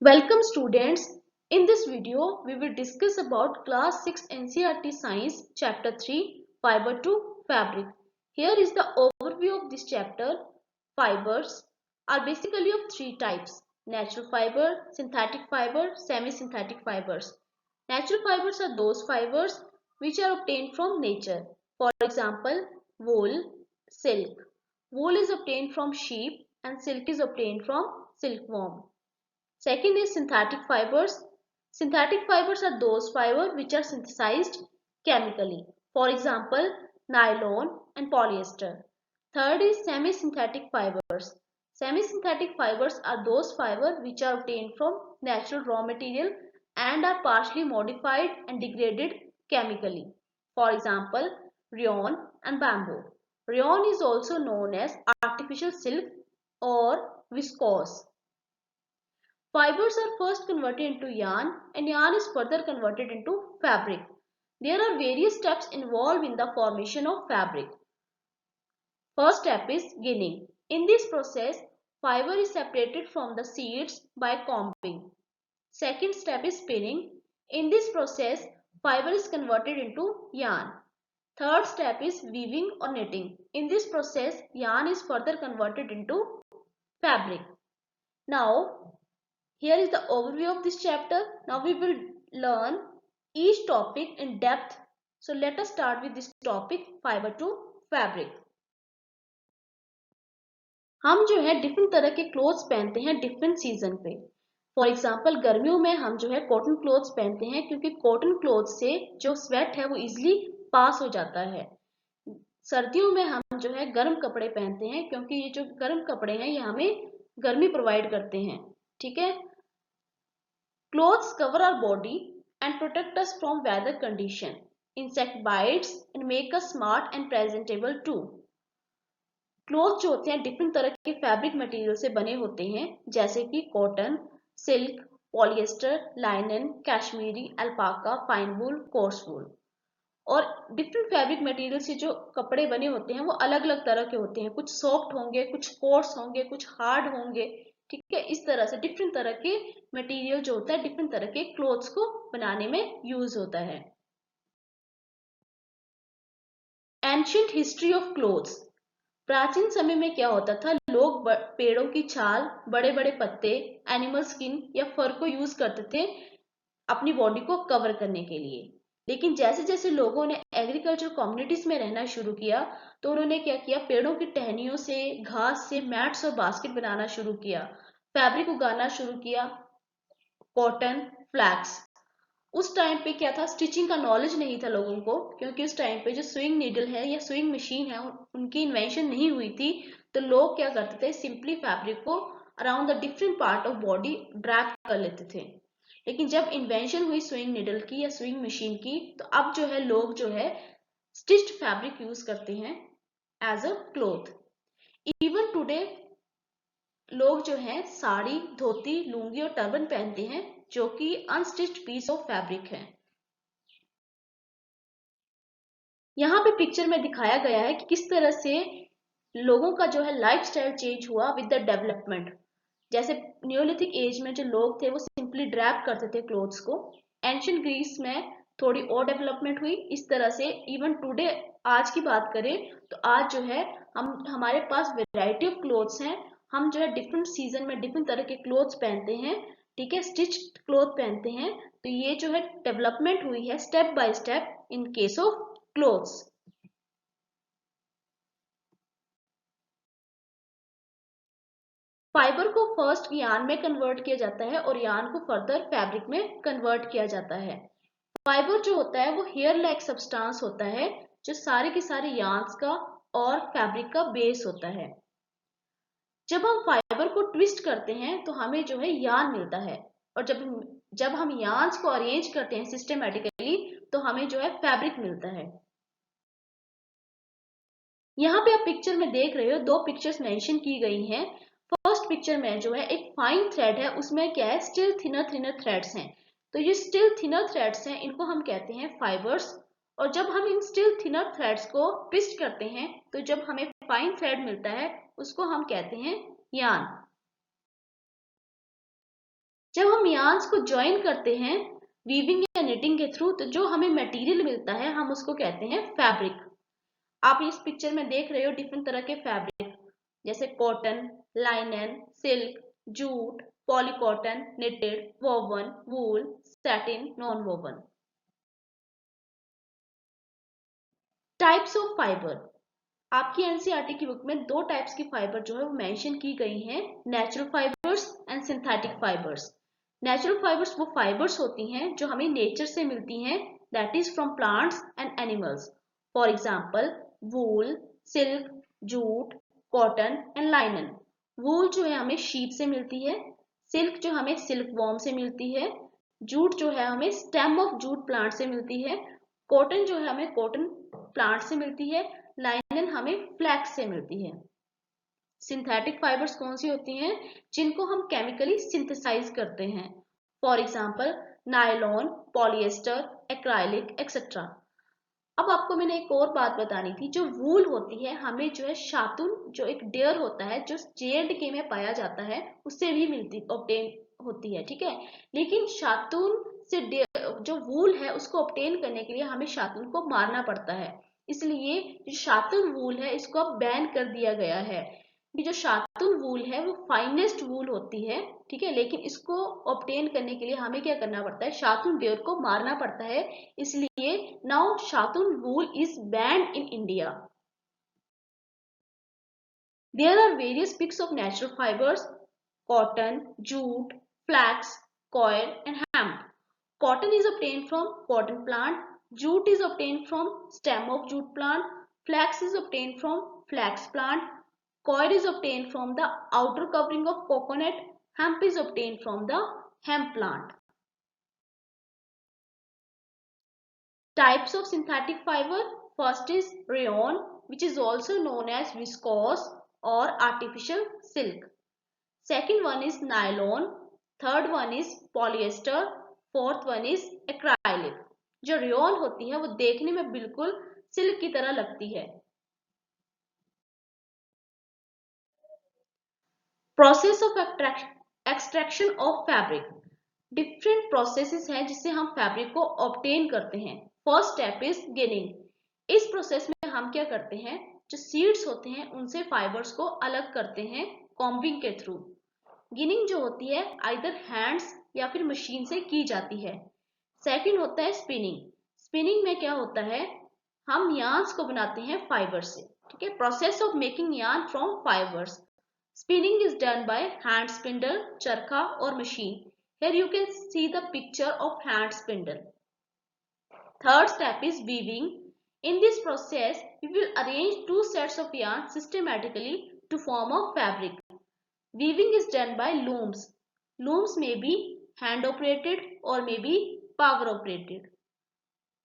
Welcome students. In this video, we will discuss about class 6 NCERT Science chapter 3 fiber to fabric. Here is the overview of this chapter. Fibers are basically of three types: natural fiber, synthetic fiber, semi-synthetic fibers. Natural fibers are those fibers which are obtained from nature. For example, wool, silk. Wool is obtained from sheep and silk is obtained from silkworm. Second is synthetic fibers. Synthetic fibers are those fibers which are synthesized chemically. For example, nylon and polyester. Third is semi-synthetic fibers. Semi-synthetic fibers are those fibers which are obtained from natural raw material and are partially modified and degraded chemically. For example, rayon and bamboo. Rayon is also known as artificial silk or viscose. Fibers are first converted into yarn and yarn is further converted into fabric. There are various steps involved in the formation of fabric. First step is ginning. In this process, fiber is separated from the seeds by combing. Second step is spinning. In this process, fiber is converted into yarn. Third step is weaving or knitting. In this process, yarn is further converted into fabric. Now, here is the overview of this chapter. Now we will learn each topic in depth. So let us start with this topic fiber to fabric. हम जो है different तरह के clothes पहनते हैं different season पे. For example गर्मियों में हम जो है कॉटन क्लोथ्स पहनते हैं क्योंकि कॉटन क्लोथ से जो स्वेट है वो इजीली पास हो जाता है. सर्दियों में हम जो है गर्म कपड़े पहनते हैं क्योंकि ये जो गर्म कपड़े हैं ये हमें गर्मी प्रोवाइड करते हैं. ठीक है. Clothes cover our body and protect us from weather condition, insect bites and make us smart and presentable too. Cloth जो होते हैं डिफरेंट तरह के फैब्रिक मटेरियल से बने होते हैं जैसे कि cotton, silk, polyester, लाइनन, Kashmiri, alpaca, fine वूल, कोर्स वूल. और डिफरेंट फैब्रिक मटेरियल से जो कपड़े बने होते हैं वो अलग अलग तरह के होते हैं. कुछ सॉफ्ट होंगे, कुछ कोर्स होंगे, कुछ हार्ड होंगे. ठीक है. इस तरह से डिफरेंट तरह के मटेरियल जो होता है डिफरेंट तरह के क्लोथ्स को बनाने में यूज होता है. Ancient history of clothes. प्राचीन समय में क्या होता था, लोग पेड़ों की छाल, बड़े बड़े पत्ते, एनिमल स्किन या फर को यूज करते थे अपनी बॉडी को कवर करने के लिए. लेकिन जैसे जैसे लोगों ने एग्रीकल्चर कम्युनिटीज में रहना शुरू किया तो उन्होंने क्या किया, पेड़ों की टहनियों से, घास से मैट्स और बास्केट बनाना शुरू किया, फैब्रिक उगाना शुरू किया, कॉटन, फ्लैक्स. उस टाइम पे क्या था, स्टिचिंग का नॉलेज नहीं था लोगों को क्योंकि उस टाइम पे जो स्विंग नीडल है या स्विंग मशीन है उनकी इन्वेंशन नहीं हुई थी. तो लोग क्या करते थे, सिंपली फैब्रिक को around the different part of body drape कर लेते थे. लेकिन जब इन्वेंशन हुई स्विंग नीडल की या स्विंग मशीन की तो अब जो है लोग जो है स्टिच्ड फैब्रिक यूज करते हैं as a cloth. Even today लोग जो है साड़ी, धोती, लुंगी और टर्बन पहनते हैं जो कि अनस्टिच्ड पीस ऑफ फैब्रिक है. यहाँ पे पिक्चर में दिखाया गया है कि किस तरह से लोगों का जो है लाइफस्टाइल चेंज हुआ विद द डेवलपमेंट. जैसे न्यूलिथिक एज में जो लोग थे वो सिंपली ड्रैप करते थे क्लोथ्स को. एंशियंट ग्रीस में थोड़ी और डेवलपमेंट हुई. इस तरह से इवन टुडे आज की बात करें तो आज जो है हमारे पास वैरायटी ऑफ क्लोथ्स हैं. हम जो है डिफरेंट सीजन में डिफरेंट तरह के क्लोथ्स पहनते हैं. ठीक है. स्टिच्ड क्लोथ पहनते हैं. तो ये जो है डेवलपमेंट हुई है step by step in case of clothes. Fibre को फर्स्ट यार्न में कन्वर्ट किया जाता है और यार्न को फर्दर फैब्रिक में कन्वर्ट किया जाता है. फाइबर जो होता है वो हेयर लाइक सब्सटेंस होता है जो सारे के सारे यार्न्स का और फैब्रिक का बेस होता है. जब हम फाइबर को ट्विस्ट करते हैं तो हमें जो है यार्न मिलता है और जब हम यार्न्स को अरेंज करते हैं सिस्टमेटिकली तो हमें जो है फैब्रिक मिलता है. यहाँ पे आप पिक्चर में देख रहे हो दो पिक्चर्स मेंशन की गई हैं. फर्स्ट पिक्चर में जो है एक फाइन थ्रेड है, उसमें क्या है, स्टिल थिनर थ्रेड्स हैं. तो ये स्टिल थिनर थ्रेड्स हैं, इनको हम कहते हैं फाइबर्स. और जब हम इन स्टिल थिनर थ्रेड्स को ट्विस्ट करते हैं तो जब हमें फाइन थ्रेड मिलता है उसको हम कहते हैं यार्न. जब हम yarns को ज्वाइन करते हैं वीविंग या knitting के थ्रू, तो जो हमें मटेरियल मिलता है हम उसको कहते हैं फैब्रिक। आप इस पिक्चर में देख रहे हो डिफरेंट तरह के फैब्रिक, जैसे cotton, लाइनन, silk, jute, polycotton, knitted, woven, wool, satin, non woven. Types of fibre. आपकी एनसीईआरटी की बुक में दो टाइप्स की फाइबर जो है वो मेंशन की गई हैं, natural fibres and synthetic fibres. Natural fibres वो फाइबर्स होती हैं जो हमें नेचर से मिलती हैं, that is from plants and animals. For example wool, silk, jute, cotton and linen. Wool जो है हमें शीप से मिलती है, सिल्क जो हमें सिल्क वॉर्म से मिलती है, जूट जो है हमें स्टेम ऑफ जूट प्लांट से मिलती है, कॉटन जो है हमें कॉटन प्लांट से मिलती है, लाइनन हमें फ्लैक्स से मिलती है। सिंथेटिक फाइबर्स कौन सी होती हैं? जिनको हम केमिकली सिंथेसाइज करते हैं, for example nylon, polyester, acrylic etcetera. अब आपको मैंने एक और बात बतानी थी, जो वूल होती है हमें जो है शातुन, जो एक डेयर होता है जो JNK में पाया जाता है, उससे भी मिलती ऑब्टेन होती है, ठीक है। लेकिन शातुन से जो वूल है उसको ऑब्टेन करने के लिए हमें शातुन को मारना पड़ता है, इसलिए जो शातुन वूल है इसको अब बैन कर दिया गया है। कि जो शातुन वूल है वो फाइनेस्ट वूल होती है, ठीक है, लेकिन इसको ऑब्टेन करने के लिए हमें क्या करना पड़ता है, शातुन डेयर को मारना पड़ता है, इसलिए now shahtoosh wool is banned in India. There are various picks of natural fibers: cotton, jute, flax, coir and hemp. Cotton is obtained from cotton plant, jute is obtained from stem of jute plant, flax is obtained from flax plant, coir is obtained from the outer covering of coconut, hemp is obtained from the hemp plant. Types of synthetic fiber. First is rayon, which is also known as viscose or artificial silk. Second one is nylon. Third one is polyester. Fourth one is acrylic. जो rayon होती है वो देखने में बिल्कुल silk की तरह लगती है। Process of extraction of fabric. Different processes हैं जिससे हम फैब्रिक को ऑब्टेन करते हैं। First step is ginning. इस प्रोसेस में हम क्या करते हैं, जो सीड्स होते हैं उनसे फाइबर्स को अलग करते हैं कॉम्बिंग के थ्रू। गिनिंग जो होती है आइदर हैंड्स या फिर मशीन से की जाती है। सेकंड होता है स्पिनिंग। स्पिनिंग में क्या होता है, हम यार्न्स को बनाते हैं फाइबर से, ठीक है। Process of making yarn from fibres. Spinning is done by hand spindle, चरखा और machine. Here you can see the picture of hand spindle. Third step is weaving. In this process, we will arrange two sets of yarn systematically to form a fabric. Weaving is done by looms. Looms may be hand operated or may be power operated.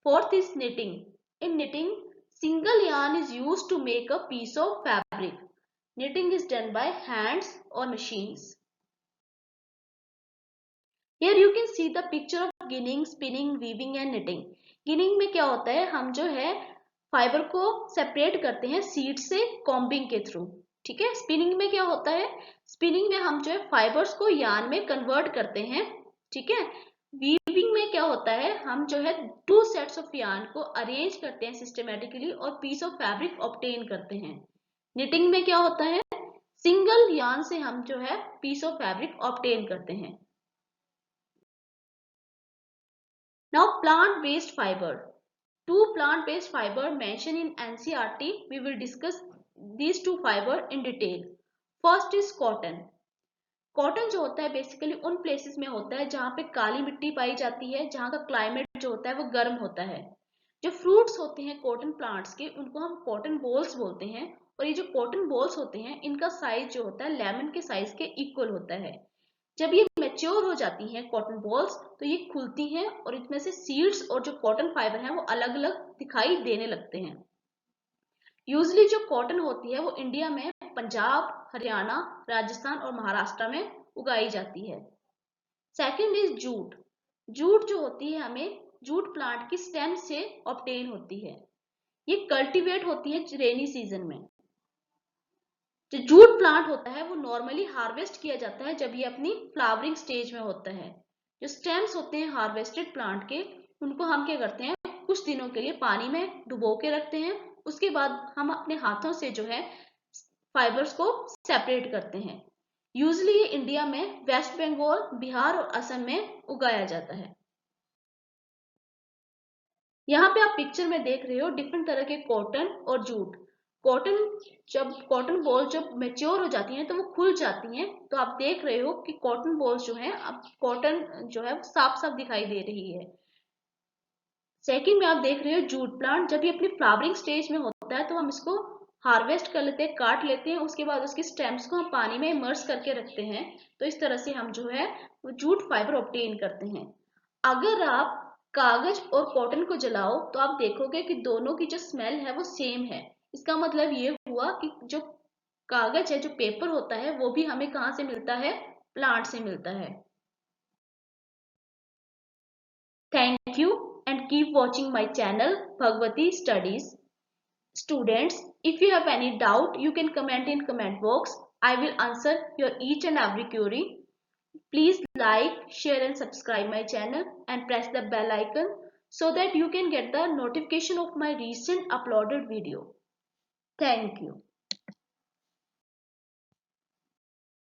Fourth is knitting. In knitting, single yarn is used to make a piece of fabric. Knitting is done by hands or machines. Here you can see the picture of ginning, spinning, weaving and knitting. Ginning में क्या होता है, हम जो है fibre को separate करते हैं सीड से कॉम्बिंग के थ्रू, ठीक है। स्पिनिंग में क्या होता है, स्पिनिंग में हम जो है फाइबर्स को यार्न में कन्वर्ट करते हैं, ठीक है। वीविंग में क्या होता है, हम जो है टू सेट्स ऑफ यार्न को अरेंज करते हैं सिस्टमेटिकली और पीस ऑफ फैब्रिक ऑब्टेन करते हैं। निटिंग में क्या होता है, सिंगल यार्न से हम जो है पीस ऑफ फैब्रिक ऑब्टेन करते हैं। Now plant-based fiber. Two plant-based fiber mentioned in NCERT. We will discuss these two fiber in detail. First is cotton. Cotton जो होता है बेसिकली उन प्लेसेस में होता है जहाँ पे काली मिट्टी पाई जाती है, जहाँ का क्लाइमेट जो होता है वो गर्म होता है। जो फ्रूट्स होते हैं कॉटन प्लांट्स के उनको हम कॉटन बॉल्स बोलते हैं, और ये जो कॉटन बॉल्स होते हैं इनका साइज जो होता है लेमन के साइज के इक्वल होता है। जब ये मैच्योर हो जाती हैं कॉटन बॉल्स तो ये खुलती हैं और इसमें से सीड्स और जो कॉटन फाइबर है वो अलग अलग दिखाई देने लगते हैं। यूजली जो कॉटन होती है वो इंडिया में पंजाब, हरियाणा, राजस्थान और महाराष्ट्र में उगाई जाती है। Second is jute. जूट जो होती है हमें जूट प्लांट की स्टेम से ऑब्टेन होती है। ये कल्टीवेट होती है रेनी सीजन में। जो जूट प्लांट होता है वो नॉर्मली हार्वेस्ट किया जाता है जब ये अपनी फ्लावरिंग स्टेज में होता है। जो स्टेम्स होते हैं हार्वेस्टेड प्लांट के, उनको हम क्या करते हैं, कुछ दिनों के लिए पानी में डुबो के रखते हैं। उसके बाद हम अपने हाथों से जो है फाइबर्स को सेपरेट करते हैं। यूजली ये इंडिया में वेस्ट बंगाल, बिहार और असम में उगाया जाता है। यहाँ पे आप पिक्चर में देख रहे हो डिफरेंट तरह के कॉटन और जूट। कॉटन बॉल जब मेच्योर हो जाती हैं तो वो खुल जाती हैं। तो आप देख रहे हो कि कॉटन बॉल्स जो है, अब कॉटन जो है साफ साफ दिखाई दे रही है। सेकंड में आप देख रहे हो जूट प्लांट, जब ये अपनी फ्लावरिंग स्टेज में होता है तो हम इसको हार्वेस्ट कर लेते हैं, काट लेते हैं। उसके बाद उसके स्टेम्स को हम पानी में इमर्स करके रखते हैं। तो इस तरह से हम जो है वो जूट फाइबर ऑब्टेन करते हैं। अगर आप कागज और कॉटन को जलाओ तो आप देखोगे कि दोनों की जो स्मेल है वो सेम है। इसका मतलब ये हुआ कि जो कागज है, जो पेपर होता है, वो भी हमें कहाँ से मिलता है, प्लांट से मिलता है। Thank you and keep watching my channel Bhagwati Studies. Students, if you have any doubt, you can comment in comment box. I will answer your each and every query. Please like, share and subscribe my channel and press the bell icon so that you can get the notification of my recent uploaded video. Thank you.